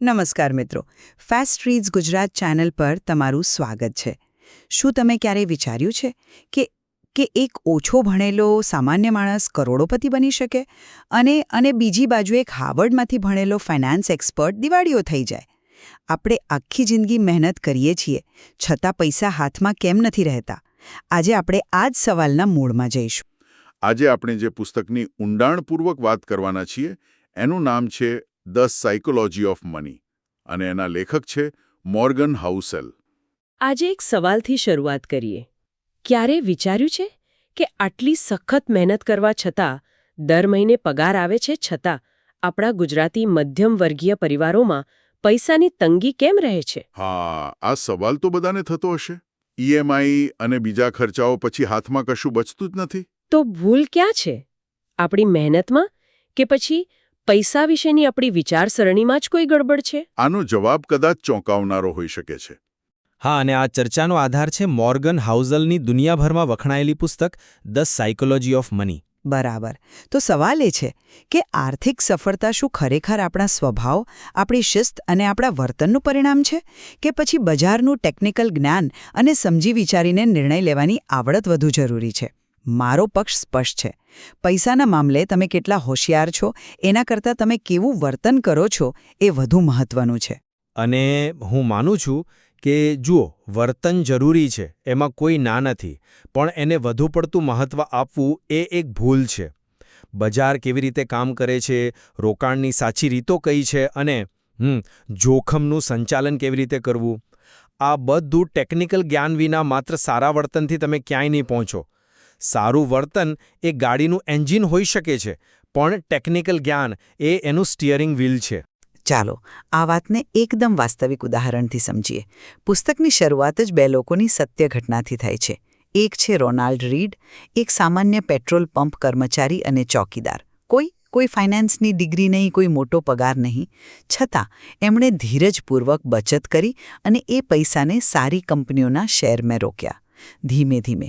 નમસ્કાર મિત્રો, fast reads Gujarat channel પર તમારું સ્વાગત છે. શું તમે ક્યારેય વિચાર્યું છે કે એક ઓછો ભણેલો સામાન્ય માણસ કરોડોપતિ બની શકે અને બીજી બાજુ એક હાર્વર્ડમાંથી ભણેલો ફાઇનાન્સ એક્સપર્ટ દિવાળીઓ થઈ જાય? આપણે આખી જિંદગી મહેનત કરીએ છીએ, છતાં પૈસા હાથમાં કેમ નથી રહેતા? આજે આપણે આ જ સવાલના મૂળમાં જઈશું. આજે આપણે જે પુસ્તકની ઊંડાણપૂર્વક વાત કરવાના છીએ એનું નામ છે ધ સાયકોલોજી ઓફ મની અને એના લેખક છે મોર્ગન હાઉસેલ. આજે એક સવાલથી શરૂઆત કરીએ. ક્યારે વિચાર્યું છે કે આટલી સખત મહેનત કરવા છતાં, દર મહિને પગાર આવે છે છતાં, આપણા ગુજરાતી મધ્યમ વર્ગીય પરિવારોમાં પૈસાની તંગી કેમ રહે છે? હા, આ સવાલ તો બધાને થતો હશે. ઈએમઆઈ અને બીજા ખર્ચાઓ પછી હાથમાં કશું બચતું જ નથી. તો ભૂલ ક્યાં છે? આપણી મહેનતમાં કે પછી પૈસા વિશેની આપણી વિચારસરણીમાં જ કોઈ ગડબડ છે? આનો જવાબ કદાચ ચોંકાવનારો હોઈ શકે છે. હા, અને આ ચર્ચાનો આધાર છે મોર્ગન હાઉસેલની દુનિયાભરમાં વખણાયેલી પુસ્તક ધ સાયકોલોજી ઓફ મની. બરાબર. તો સવાલ એ છે કે આર્થિક સફળતા શું ખરેખર આપણા સ્વભાવ, આપણી શિસ્ત અને આપણા વર્તનનું પરિણામ છે, કે પછી બજારનું ટેકનિકલ જ્ઞાન અને સમજી વિચારીને નિર્ણય લેવાની આવડત વધુ જરૂરી છે? મારો પક્ષ સ્પષ્ટ છે. પૈસાના મામલે તમે કેટલા હોશિયાર છો એના કરતાં તમે કેવું વર્તન કરો છો એ વધુ મહત્વનું છે. અને હું માનું છું કે જુઓ, વર્તન જરૂરી છે, એમાં કોઈ ના નથી, પણ એને વધુ પડતું મહત્વ આપવું એ એક ભૂલ છે. બજાર કેવી રીતે કામ કરે છે, રોકાણની સાચી રીતો કઈ છે અને જોખમનું સંચાલન કેવી રીતે કરવું, આ બધું ટેકનિકલ જ્ઞાન વિના માત્ર સારા વર્તનથી તમે ક્યાંય નહીં પહોંચો. સારું વર્તન એ ગાડીનું એન્જિન હોઈ શકે છે, પણ ટેકનિકલ જ્ઞાન એ એનું સ્ટિયરિંગ વ્હીલ છે. ચાલો આ વાતને એકદમ વાસ્તવિક ઉદાહરણથી સમજીએ. પુસ્તકની શરૂઆત જ બે લોકોની સત્ય ઘટનાથી થાય છે. એક છે રોનાલ્ડ રીડ, એક સામાન્ય પેટ્રોલ પંપ કર્મચારી અને ચોકીદાર. કોઈ ફાઇનાન્સની ડિગ્રી નહીં, કોઈ મોટો પગાર નહીં, છતાં એમણે ધીરજપૂર્વક બચત કરી અને એ પૈસાને સારી કંપનીઓના શેરમાં રોક્યા. ધીમે ધીમે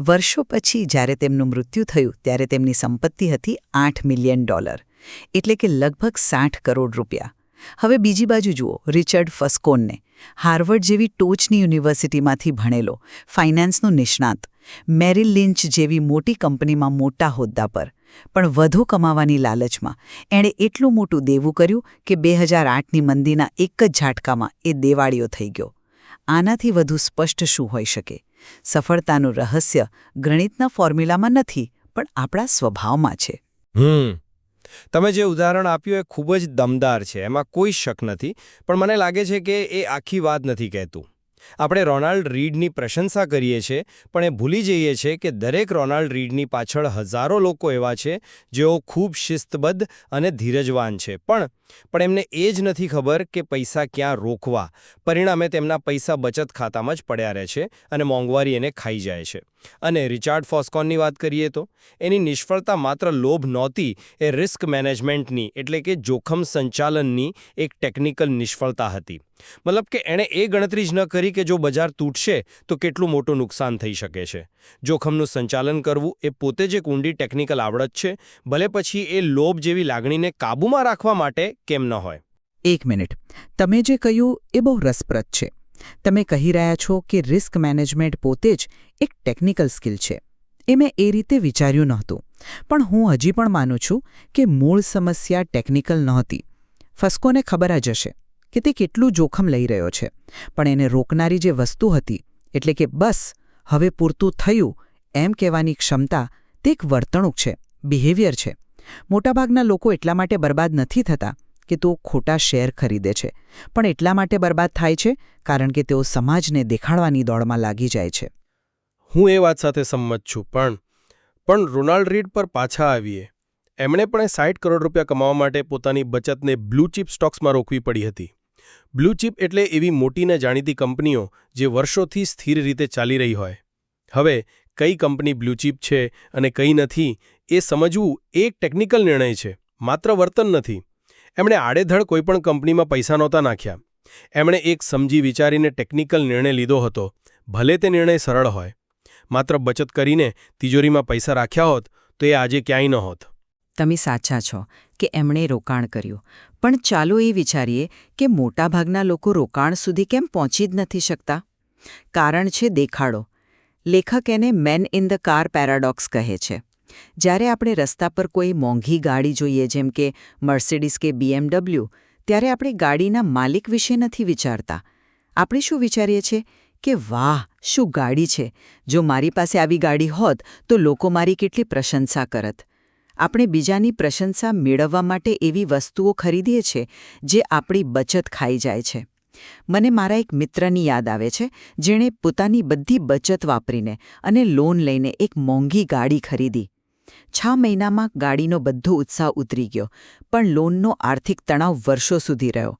વર્ષો પછી જ્યારે તેમનું મૃત્યુ થયું ત્યારે તેમની સંપત્તિ હતી $8 મિલિયન, એટલે કે લગભગ 60 કરોડ રૂપિયા. હવે બીજી બાજુ જુઓ રિચર્ડ ફસ્કોનને, હાર્વર્ડ જેવી ટોચની યુનિવર્સિટીમાંથી ભણેલો, ફાઇનાન્સનો નિષ્ણાત, મેરિલ લિન્ચ જેવી મોટી કંપનીમાં મોટા હોદ્દા પર, પણ વધુ કમાવાની લાલચમાં એણે એટલું મોટું દેવું કર્યું કે 2008ની મંદીના એક જ ઝાટકામાં એ દેવાળીઓ થઈ ગયો. આનાથી વધુ સ્પષ્ટ શું હોઈ શકે? સફળતાનું રહસ્ય ગણિતના ફોર્મ્યુલામાં નથી, પણ આપણા સ્વભાવમાં છે. તમે જે ઉદાહરણ આપ્યું એ ખૂબ જ દમદાર છે, એમાં કોઈ શક નથી, પણ મને લાગે છે કે એ આખી વાત નથી કહેતું. આપણે રોનાલ્ડ રીડની પ્રશંસા કરીએ છીએ, પણ એ ભૂલી જઈએ છીએ કે દરેક રોનાલ્ડ રીડની પાછળ હજારો લોકો એવા છે જેઓ ખૂબ શિસ્તબદ્ધ અને ધીરજવાન છે, પણ એમને એ જ નથી ખબર કે પૈસા ક્યાં રોકવા. પરિણામે તેમના પૈસા બચત ખાતામાં જ પડ્યા રહે છે અને મોંઘવારી એને ખાઈ જાય છે. અને રિચાર્ડ ફોસ્કોનની વાત કરીએ તો એની નિષ્ફળતા માત્ર લોભ નહોતી, એ રિસ્ક મેનેજમેન્ટની એટલે કે જોખમ સંચાલનની એક ટેકનિકલ નિષ્ફળતા હતી. મતલબ કે એણે એ ગણતરી જ ન કરી કે જો બજાર તૂટશે તો કેટલું મોટું નુકસાન થઈ શકે છે. જોખમનું સંચાલન કરવું એ પોતે જ એક ઊંડી ટેકનિકલ આવડત છે, ભલે પછી એ લોભ જેવી લાગણીને કાબૂમાં રાખવા માટે કેમ ન હોય. એક મિનિટ, તમે જે કહ્યું એ બહુ રસપ્રદ છે. તમે કહી રહ્યા છો કે રિસ્ક મેનેજમેન્ટ પોતે જ એક ટેકનિકલ સ્કિલ છે. એ મેં એ રીતે વિચાર્યું નહોતું, પણ હું હજી પણ માનું છું કે મૂળ સમસ્યા ટેકનિકલ નહોતી. ફસ્કોને ખબર જ હશે કે તે કેટલું જોખમ લઈ રહ્યો છે, પણ એને રોકનારી જે વસ્તુ હતી, એટલે કે બસ હવે પૂરતું થયું એમ કહેવાની ક્ષમતા, તે એક વર્તણૂક છે, બિહેવિયર છે. મોટાભાગના લોકો એટલા માટે બરબાદ નથી થતા કે તેઓ ખોટા શેર ખરીદે છે, પણ એટલા માટે બરબાદ થાય છે કારણ કે તેઓ સમાજને દેખાડવાની દોડમાં લાગી જાય છે. હું એ વાત સાથે સંમત છું, પણ રોનાલ્ડ રીડ પર પાછા આવીએ. એમણે પણ 60 કરોડ રૂપિયા કમાવા માટે પોતાની બચતને બ્લુ ચિપ સ્ટોક્સમાં રોકવી પડી હતી. બ્લુ ચિપ એટલે એવી મોટી ને જાણીતી કંપનીઓ જે વર્ષોથી સ્થિર રીતે ચાલી રહી હોય. હવે કઈ કંપની બ્લુ ચિપ છે અને કઈ નથી એ સમજવું એક ટેકનિકલ નિર્ણય છે, માત્ર વર્તન નથી. એમણે આડેધડ કોઈપણ કંપનીમાં પૈસા નહોતા નાખ્યા. એમણે એક સમજી વિચારીને ટેકનિકલ નિર્ણય લીધો હતો, ભલે તે નિર્ણય સરળ હોય. માત્ર બચત કરીને તિજોરીમાં પૈસા રાખ્યા હોત તો એ આજે ક્યાંય ન હોત. તમે સાચા છો કે એમણે રોકાણ કર્યું, પણ ચાલો એ વિચારીએ કે મોટાભાગના લોકો રોકાણ સુધી કેમ પહોંચી જ નથી શકતા. કારણ છે દેખાડો. લેખક એને man in the car paradox કહે છે. જ્યારે આપણે રસ્તા પર કોઈ મોંઘી ગાડી જોઈએ જેમ કે મર્સિડીઝ કે BMW, ત્યારે આપણે ગાડીના માલિક વિશે નથી વિચારતા. આપણે શું વિચારીએ છીએ કે વાહ, શું ગાડી છે! જો મારી પાસે આવી ગાડી હોત તો લોકો મારી કેટલી પ્રશંસા કરત. આપણે બીજાની પ્રશંસા મેળવવા માટે એવી વસ્તુઓ ખરીદીએ છીએ જે આપણી બચત ખાઈ જાય છે. મને મારા એક મિત્રની યાદ આવે છે જેણે પોતાની બધી બચત વાપરીને અને લોન લઈને એક મોંઘી ગાડી ખરીદી. 6 મહિનામાં ગાડીનો બધો ઉત્સાહ ઉતરી ગયો, પણ લોનનો આર્થિક તણાવ વર્ષો સુધી રહ્યો.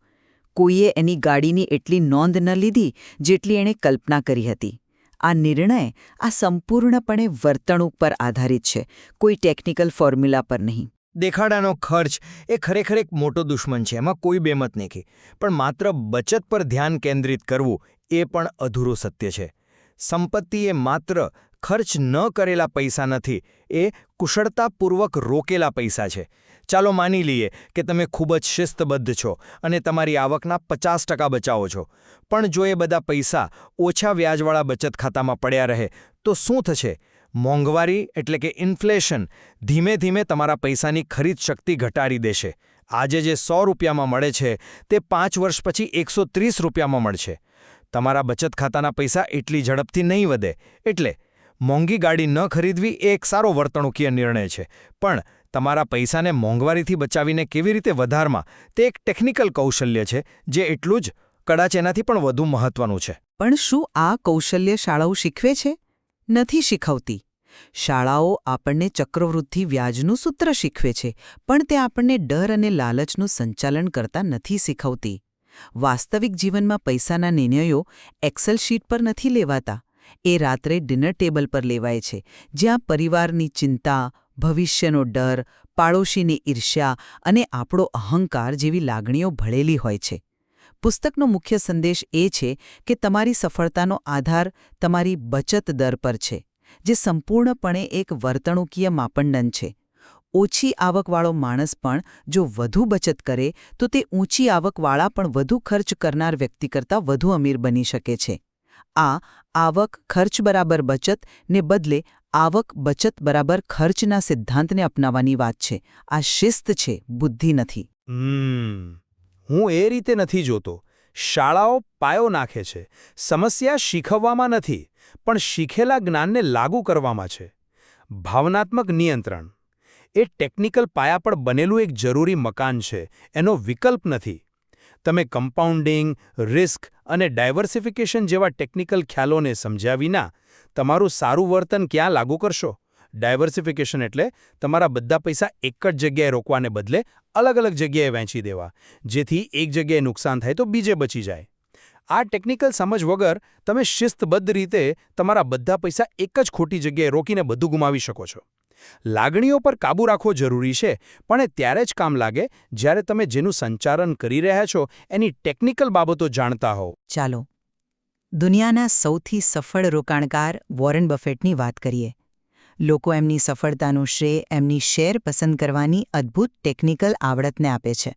કોઈએ એની ગાડીની એટલી નોંધ ન લીધી જેટલી એણે કલ્પના કરી હતી. આ નિર્ણય આ સંપૂર્ણપણે વર્તણૂક પર આધારિત છે, કોઈ ટેકનિકલ ફોર્મ્યુલા પર નહીં. દેખાડાનો ખર્ચ એ ખરેખર એક મોટો દુશ્મન છે, એમાં કોઈ બેમત નથી. પણ માત્ર બચત પર ધ્યાન કેન્દ્રિત કરવું એ પણ અધૂરું સત્ય છે. સંપત્તિ એ માત્ર ખર્ચ ન કરેલા પૈસા નથી, એ કુશળતાપૂર્વક રોકેલા પૈસા છે. ચાલો માની લઈએ કે તમે ખૂબ જ શિસ્તબદ્ધ છો અને તમારી આવકના 50% બચાવો છો. પણ જો એ બધા પૈસા ઓછા વ્યાજવાળા બચત ખાતામાં પડ્યા રહે તો શું થશે? મોંઘવારી એટલે કે ઇન્ફ્લેશન ધીમે ધીમે તમારા પૈસાની ખરીદ શક્તિ ઘટાડી દેશે. આજે જે 100 રૂપિયામાં મળે છે તે 5 વર્ષ પછી 130 રૂપિયામાં મળશે. તમારા બચત ખાતાના પૈસા એટલી ઝડપથી નહીં વધે. એટલે મોંઘી ગાડી ન ખરીદવી એ એક સારો વર્તણૂકીય નિર્ણય છે, પણ તમારા પૈસાને મોંઘવારીથી બચાવીને કેવી રીતે વધારવા તે એક ટેકનિકલ કૌશલ્ય છે જે એટલું જ, કદાચ એનાથી પણ વધુ મહત્વનું છે. પણ શું આ કૌશલ્ય શાળાઓ શીખવે છે? નથી શીખવતી. શાળાઓ આપણને ચક્રવૃદ્ધિ વ્યાજનું સૂત્ર શીખવે છે, પણ તે આપણને ડર અને લાલચનું સંચાલન કરતા નથી શીખવતી. વાસ્તવિક જીવનમાં પૈસાના નિર્ણયો એક્સેલ શીટ પર નથી લેવાતા. એ રાત્રે ડિનર ટેબલ પર લેવાય છે, જ્યાં પરિવારની ચિંતા, ભવિષ્યનો ડર, પાડોશીની ઈર્ષ્યા અને આપણો અહંકાર જેવી લાગણીઓ ભળેલી હોય છે. પુસ્તકનો મુખ્ય સંદેશ એ છે કે તમારી સફળતાનો આધાર તમારી બચત દર પર છે, જે સંપૂર્ણપણે એક વર્તણૂકીય માપદંડ છે. ઓછી આવકવાળો માણસ પણ જો વધુ બચત કરે તો તે ઊંચી આવકવાળા પણ વધુ ખર્ચ કરનાર વ્યક્તિ કરતાં વધુ અમીર બની શકે છે. આ આવક ખર્ચ બરાબર બચત ને બદલે આવક બચત બરાબર ખર્ચના સિદ્ધાંતને અપનાવવાની વાત છે. આ શિસ્ત છે, બુદ્ધિ નથી. હું એ રીતે નથી જોતો. શાળાઓ પાયો નાખે છે. સમસ્યા શીખવવામાં નથી, પણ શીખેલા જ્ઞાનને લાગુ કરવામાં છે. ભાવનાત્મક નિયંત્રણ એ ટેકનિકલ પાયા પર બનેલું એક જરૂરી મકાન છે, એનો વિકલ્પ નથી. તમે કમ્પાઉન્ડિંગ, રિસ્ક અને ડાયવર્સિફિકેશન જેવા ટેકનિકલ ખ્યાલોને સમજ્યા વિના તમારું સારું વર્તન ક્યાં લાગુ કરશો? ડાયવર્સિફિકેશન એટલે તમારા બધા પૈસા એક જ જગ્યાએ રોકવાને બદલે અલગ અલગ જગ્યાએ વહેંચી દેવા, જેથી એક જગ્યાએ નુકસાન થાય તો બીજે બચી જાય. આ ટેકનિકલ સમજ વગર તમે શિસ્તબદ્ધ રીતે તમારા બધા પૈસા એક જ ખોટી જગ્યાએ રોકીને બધું ગુમાવી શકો છો. લાગણીઓ પર કાબૂ રાખવો જરૂરી છે, પણ એ ત્યારે જ કામ લાગે જ્યારે તમે જેનું સંચાલન કરી રહ્યા છો એની ટેકનિકલ બાબતો જાણતા હોવ. ચાલો દુનિયાના સૌથી સફળ રોકાણકાર વોરેન બફેટની વાત કરીએ. લોકો એમની સફળતાનું શ્રેય એમની શેર પસંદ કરવાની અદ્ભુત ટેકનિકલ આવડતને આપે છે.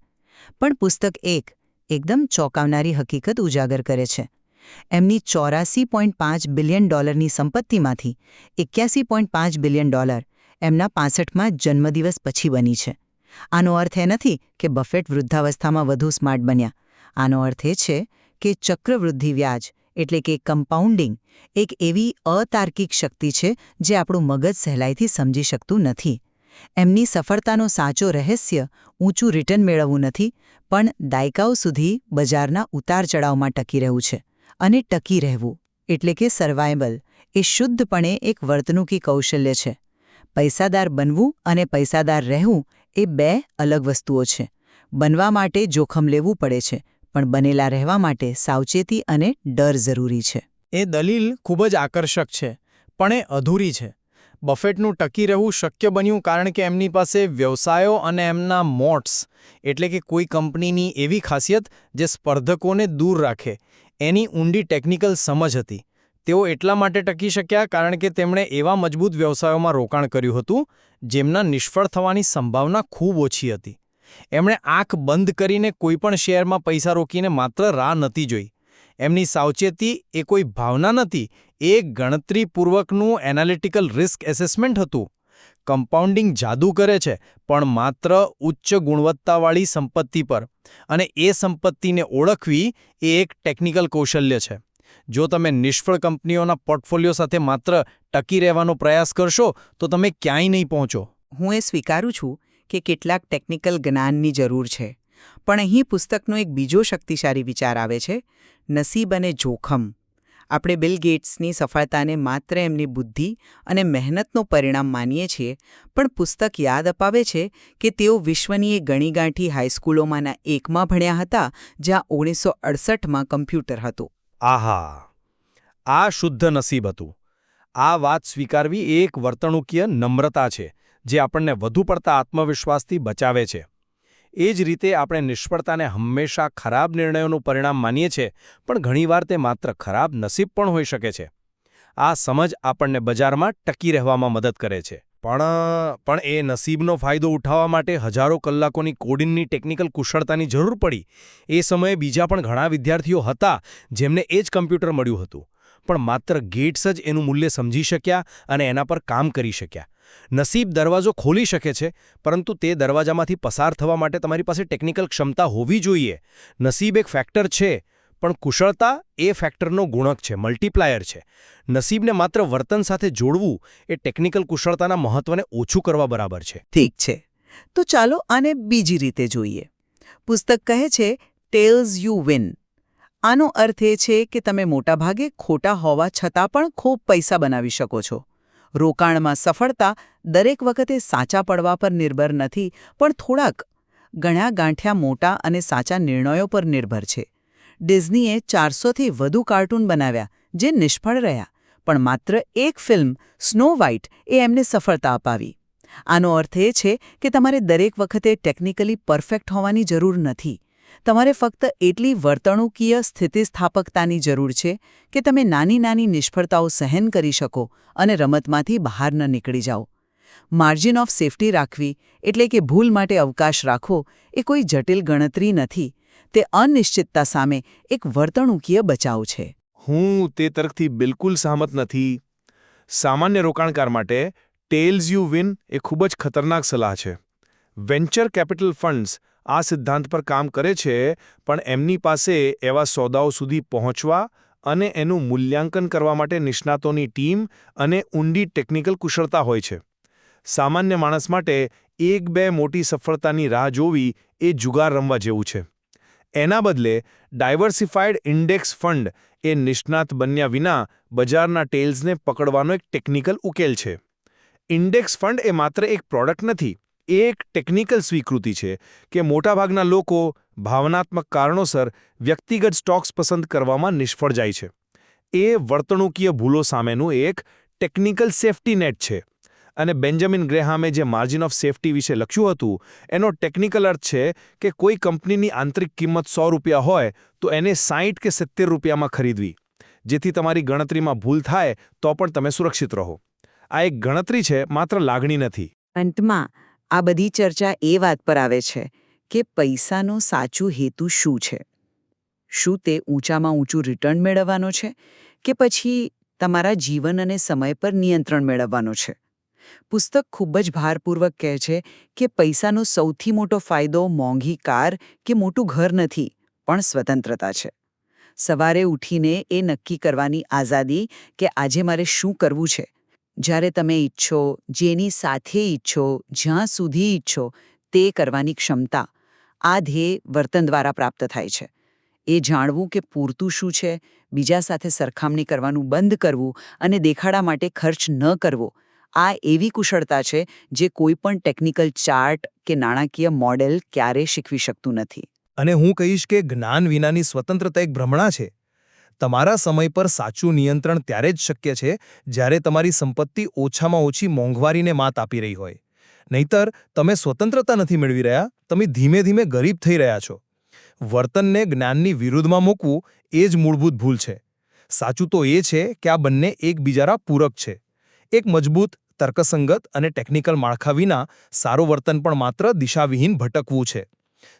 પણ પુસ્તક એકદમ ચોંકાવનારી હકીકત ઉજાગર કરે છે. એમની $84.5 બિલિયન સંપત્તિમાંથી $81.5 બિલિયન એમના 65માં જન્મદિવસ પછી બની છે. આનો અર્થ એ નથી કે બફેટ વૃદ્ધાવસ્થામાં વધુ સ્માર્ટ બન્યા. આનો અર્થ એ છે કે ચક્રવૃદ્ધિ વ્યાજ એટલે કે કમ્પાઉન્ડિંગ એક એવી અતાર્કિક શક્તિ છે જે આપણું મગજ સહેલાઈથી સમજી શકતું નથી. એમની સફળતાનો સાચો રહસ્ય ઊંચું રિટર્ન મેળવવું નથી, પણ દાયકાઓ સુધી બજારના ઉતાર-ચઢાવમાં ટકી રહેવું છે. અને ટકી રહેવું એટલે કે સર્વાઇવલ એ શુદ્ધપણે એક વર્તણૂકી કૌશલ્ય છે. પૈસાદાર બનવું અને પૈસાદાર રહેવું એ બે અલગ વસ્તુઓ છે. બનવા માટે જોખમ લેવું પડે છે, પણ બનેલા રહેવા માટે સાવચેતી અને ડર જરૂરી છે. એ દલીલ ખૂબ જ આકર્ષક છે, પણ એ અધૂરી છે. બફેટનું ટકી રહેવું શક્ય બન્યું કારણ કે એમની પાસે વ્યવસાયો અને એમના મોટ્સ એટલે કે કોઈ કંપનીની એવી ખાસિયત જે સ્પર્ધકોને દૂર રાખે એની ઊંડી ટેકનિકલ સમજ હતી. તેઓ એટલા માટે ટકી શક્યા કારણ કે તેમણે એવા મજબૂત વ્યવસાયોમાં રોકાણ કર્યું હતું જેમના નિષ્ફળ થવાની સંભાવના ખૂબ ઓછી હતી. એમણે આંખ બંધ કરીને કોઈપણ શેરમાં પૈસા રોકીને માત્ર રાહ નથી જોઈ. એમની સાવચેતી એ કોઈ ભાવના નથી, એ ગણતરીપૂર્વકનું એનાલિટિકલ રિસ્ક એસેસમેન્ટ હતું. કમ્પાઉન્ડિંગ જાદુ કરે છે, પણ માત્ર ઉચ્ચ ગુણવત્તાવાળી સંપત્તિ પર. અને એ સંપત્તિને ઓળખવી એ એક ટેકનિકલ કૌશલ્ય છે. જો તમે નિષ્ફળ કંપનીઓના પોર્ટફોલિયો સાથે માત્ર ટકી રહેવાનો પ્રયાસ કરશો તો તમે ક્યાંય નહીં પહોંચો. હું એ સ્વીકારું છું કે કેટલાક ટેકનિકલ જ્ઞાનની જરૂર છે, પણ અહીં પુસ્તકનો એક બીજો શક્તિશાળી વિચાર આવે છે, નસીબ અને જોખમ. આપણે બિલ ગેટ્સની સફળતાને માત્ર એમની બુદ્ધિ અને મહેનતનું પરિણામ માનીએ છીએ, પણ પુસ્તક યાદ અપાવે છે કે તેઓ વિશ્વની એ ગણીગાંઠી હાઈસ્કૂલોમાંના એકમાં ભણ્યા હતા જ્યાં 1968માં કમ્પ્યુટર હતું. આહા, આ શુદ્ધ નસીબ હતું. આ વાત સ્વીકારવી એક વર્તણૂકીય નમ્રતા છે જે આપણને વધુ પડતા આત્મવિશ્વાસથી બચાવે છે. એ જ રીતે આપણે નિષ્ફળતાને હંમેશા ખરાબ નિર્ણયોનું પરિણામ માનીએ છીએ, પણ ઘણીવાર તે માત્ર ખરાબ નસીબ પણ હોઈ શકે છે. આ સમજ આપણને બજારમાં ટકી રહેવામાં મદદ કરે છે. પણ એ નસીબનો ફાયદો ઉઠાવવા માટે હજારો કલાકોની કોડિંગની ટેકનિકલ કુશળતાની જરૂર પડી. એ સમયે બીજા પણ ઘણા વિદ્યાર્થીઓ હતા જેમને એ જ કમ્પ્યુટર મળ્યું હતું, પણ માત્ર ગેટ્સ જ એનું મૂલ્ય સમજી શક્યા અને એના પર કામ કરી શક્યા. નસીબ દરવાજો ખોલી શકે છે, પરંતુ તે દરવાજામાંથી પસાર થવા માટે તમારી પાસે ટેકનિકલ ક્ષમતા હોવી જોઈએ. નસીબ એક ફેક્ટર છે, પણ કુશળતા એ ફેક્ટરનો ગુણક છે, મલ્ટીપ્લાયર છે. નસીબને માત્ર વર્તન સાથે જોડવું એ ટેકનિકલ કુશળતાના મહત્વને ઓછું કરવા બરાબર છે. ઠીક છે, તો ચાલો આને બીજી રીતે જોઈએ. પુસ્તક કહે છે ટેલ્સ યુ વિન. આનો અર્થ એ છે કે તમે મોટાભાગે ખોટા હોવા છતાં પણ ખૂબ પૈસા બનાવી શકો છો. રોકાણમાં સફળતા દરેક વખતે સાચા પડવા પર નિર્ભર નથી, પણ થોડાક ગણ્યા ગાંઠ્યા મોટા અને સાચા નિર્ણયો પર નિર્ભર છે. ડિઝનીએ 400થી વધુ કાર્ટૂન બનાવ્યા જે નિષ્ફળ રહ્યા, પણ માત્ર એક ફિલ્મ સ્નો વ્હાઇટ એ એમને સફળતા અપાવી. આનો અર્થ એ છે કે તમારે દરેક વખતે ટેકનિકલી પરફેક્ટ હોવાની જરૂર નથી. તમારે ફક્ત એટલી વર્તણૂકીય સ્થિતિસ્થાપકતાની જરૂર છે કે તમે નાની નાની નિષ્ફળતાઓ સહન કરી શકો અને રમતમાંથી બહાર ન નીકળી જાઓ. માર્જિન ઓફ સેફ્ટી રાખવી એટલે કે ભૂલ માટે અવકાશ રાખવો એ કોઈ જટિલ ગણતરી નથી. તે અનિશ્ચિતતા સામે એક વર્તણૂકીય બચાવ છે. હું તે તરફથી બિલકુલ સહમત નથી. સામાન્ય રોકાણકાર માટે ટેલ્સ યુ વિન એ ખૂબ જ ખતરનાક સલાહ છે. વેન્ચર કેપિટલ ફંડ્સ આ સિદ્ધાંત પર કામ કરે છે, પણ એમની પાસે એવા સોદાઓ સુધી પહોંચવા અને એનું મૂલ્યાંકન કરવા માટે નિષ્ણાતોની ટીમ અને ઊંડી ટેકનિકલ કુશળતા હોય છે. સામાન્ય માણસ માટે 1-2 મોટી સફળતાની રાહ જોવી એ જુગાર રમવા જેવું છે. એના બદલે ડાયવર્સિફાઈડ ઇન્ડેક્સ ફંડ એ નિષ્ણાત બન્યા વિના બજારના ટેલ્સને પકડવાનો એક ટેકનિકલ ઉકેલ છે. ઇન્ડેક્સ ફંડ એ માત્ર એક પ્રોડક્ટ નથી, એ એક ટેકનિકલ સ્વીકૃતિ છે કે મોટાભાગના લોકો ભાવનાત્મક કારણોસર વ્યક્તિગત સ્ટોક્સ પસંદ કરવામાં નિષ્ફળ જાય છે. એ વર્તણૂકીય ભૂલો સામેનું એક ટેકનિકલ સેફ્ટી નેટ છે. અને બેન્જામિન ગ્રેહામે જે માર્જિન ઓફ સેફ્ટી વિશે લખ્યું હતું, એનો ટેકનિકલ અર્થ છે કે કોઈ કંપનીની આંતરિક કિંમત ₹100 હોય તો એને 60 કે 70 રૂપિયામાં ખરીદવી, જેથી તમારી ગણતરીમાં ભૂલ થાય તો પણ તમે સુરક્ષિત રહો. આ એક ગણતરી છે, માત્ર લાગણી નથી. અંતમાં આ બધી ચર્ચા એ વાત પર આવે છે કે પૈસાનો સાચું હેતુ શું છે. શું તે ઊંચામાં ઊંચું રિટર્ન મેળવવાનો છે કે પછી તમારા જીવન અને સમય પર નિયંત્રણ મેળવવાનો છે? પુસ્તક ખૂબ જ ભારપૂર્વક કહે છે કે પૈસાનો સૌથી મોટો ફાયદો મોંઘી કાર કે મોટું ઘર નથી, પણ સ્વતંત્રતા છે. સવારે ઉઠીને એ નક્કી કરવાની આઝાદી કે આજે મારે શું કરવું છે. જ્યારે તમે ઈચ્છો, જેની સાથે ઈચ્છો, જ્યાં સુધી ઈચ્છો તે કરવાની ક્ષમતા, આ ધ્યેય વર્તન દ્વારા પ્રાપ્ત થાય છે. એ જાણવું કે પૂરતું શું છે, બીજા સાથે સરખામણી કરવાનું બંધ કરવું અને દેખાડા માટે ખર્ચ ન કરવો, આ એવી કુશળતા છે જે કોઈ પણ ટેકનિકલ ચાર્ટ કે નાણાકીય મોડેલ ક્યારેય શીખવી શકતું નથી. અને હું કહીશ કે જ્ઞાન વિનાની સ્વતંત્રતા એક ભ્રમણા છે. તમારા સમય પર સાચું નિયંત્રણ ત્યારે જ શક્ય છે જ્યારે તમારી સંપત્તિ ઓછામાં ઓછી મોંઘવારીને માત આપી રહી હોય. નહીતર તમે સ્વતંત્રતા નથી મેળવી રહ્યા, તમે ધીમે ધીમે ગરીબ થઈ રહ્યા છો. વર્તનને જ્ઞાનની વિરુદ્ધમાં મૂકવું એ જ મૂળભૂત ભૂલ છે. સાચું તો એ છે કે આ બંને એકબીજાના પૂરક છે. એક મજબૂત તર્કસંગત અને ટેકનિકલ માળખા વિના સારું વર્તન પણ માત્ર દિશાવિહીન ભટકવું છે.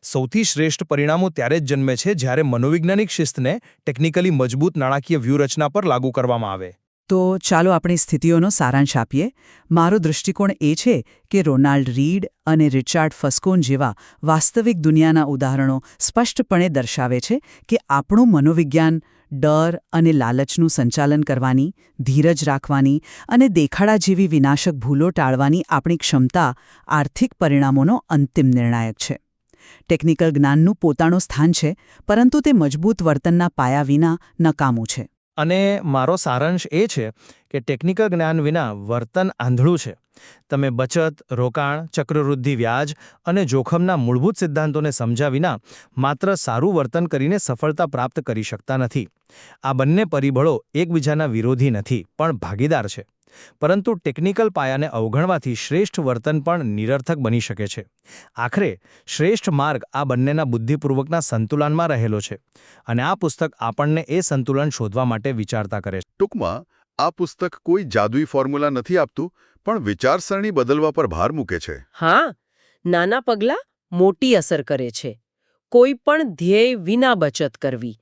સૌથી શ્રેષ્ઠ પરિણામો ત્યારે જ જન્મે છે જ્યારે મનોવૈજ્ઞાનિક શિસ્તને ટેકનિકલી મજબૂત નાણાકીય વ્યૂહરચના પર લાગુ કરવામાં આવે. તો ચાલો આપણે સ્થિતિઓનો સારાંશ આપીએ. મારો દૃષ્ટિકોણ એ છે કે રોનાલ્ડ રીડ અને રિચાર્ડ ફસ્કોન જેવા વાસ્તવિક દુનિયાના ઉદાહરણો સ્પષ્ટપણે દર્શાવે છે કે આપણું મનોવિજ્ઞાન ડર અને લાલચનું સંચાલન કરવાની, ધીરજ રાખવાની અને દેખાડા જેવી વિનાશક ભૂલો ટાળવાની આપણી ક્ષમતા આર્થિક પરિણામોનો અંતિમ નિર્ણાયક છે. ટેકનિકલ જ્ઞાનનું પોતાનું સ્થાન છે, પરંતુ તે મજબૂત વર્તનના પાયા વિના નકામું છે. અને મારો સારાંશ એ છે કે ટેકનિકલ જ્ઞાન વિના વર્તન આંધળું છે. તમે બચત, રોકાણ, ચક્રવૃદ્ધિ વ્યાજ અને જોખમના મૂળભૂત સિદ્ધાંતોને સમજ્યા વિના માત્ર સારું વર્તન કરીને સફળતા પ્રાપ્ત કરી શકતા નથી. આ બંને પરિબળો એકબીજાના વિરોધી નથી, પણ ભાગીદાર છે. પરંતુ ટેકનિકલ પાયાને અવગણવાથી શ્રેષ્ઠ વર્તન પણ નિરર્થક બની શકે છે. આખરે શ્રેષ્ઠ માર્ગ આ બંનેના બુદ્ધિપૂર્વકના સંતુલનમાં રહેલો છે, અને આ પુસ્તક આપણને એ સંતુલન શોધવા માટે વિચારતા કરે છે. ટૂંકમાં આ પુસ્તક કોઈ જાદુઈ ફોર્મ્યુલા નથી આપતું, પણ વિચારસરણી બદલવા પર ભાર મૂકે છે. હા, નાના પગલાં મોટી અસર કરે છે. કોઈ પણ ધ્યેય વિના બચત કરવી.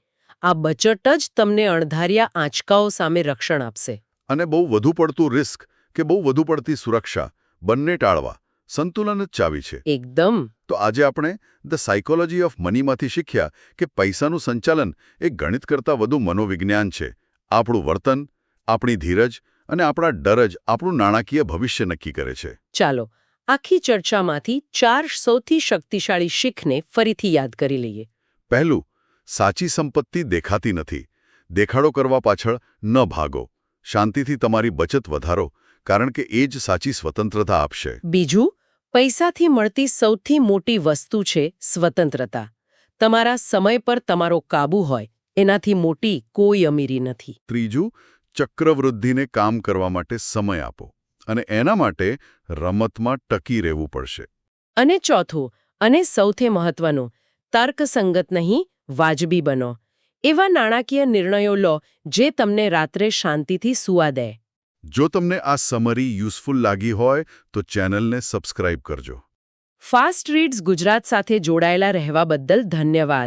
આ બચત જ તમને અણધાર્યા આંચકાઓ સામે રક્ષણ આપશે. અને બહુ વધુ પડતું રિસ્ક કે બહુ વધુ પડતી સુરક્ષા બંને ટાળવા સંતુલન જ ચાવી છે. એકદમ. તો આજે આપણે ધ સાયકોલોજી ઓફ મનીમાંથી શીખ્યા કે પૈસાનું સંચાલન એ ગણિત કરતાં વધુ મનોવિજ્ઞાન છે. આપણું વર્તન, આપણી ધીરજ અને આપણા ડર જ આપણું નાણાકીય ભવિષ્ય નક્કી કરે છે. ચાલો આખી ચર્ચામાંથી 4 સૌથી શક્તિશાળી શીખને ફરીથી યાદ કરી લઈએ. પહેલું, સાચી સંપત્તિ દેખાતી નથી. દેખાડો કરવા પાછળ ન ભાગો. શાંતિથી તમારી બચત વધારો, કારણ કે એ જ સાચી સ્વતંત્રતા આપશે. બીજું, પૈસાથી મળતી સૌથી મોટી વસ્તુ છે સ્વતંત્રતા. તમારા સમય પર તમારો કાબૂ હોય, એનાથી મોટી કોઈ અમીરી નથી. ત્રીજું, ચક્રવૃદ્ધિને કામ કરવા માટે સમય આપો, અને એના માટે રમતમાં ટકી રહેવું પડશે. અને ચોથું, અને સૌથી મહત્વનું, તર્કસંગત નહીં, વાજબી બનો. એવા નાણાકીય નિર્ણયો લો જે તમને રાત્રે શાંતિથી સૂવા દે. જો તમને આ સમરી યુઝફુલ લાગી હોય તો ચેનલને સબસ્ક્રાઇબ કરજો. ફાસ્ટ રીડ્સ ગુજરાત સાથે જોડાયેલા રહેવા બદલ ધન્યવાદ.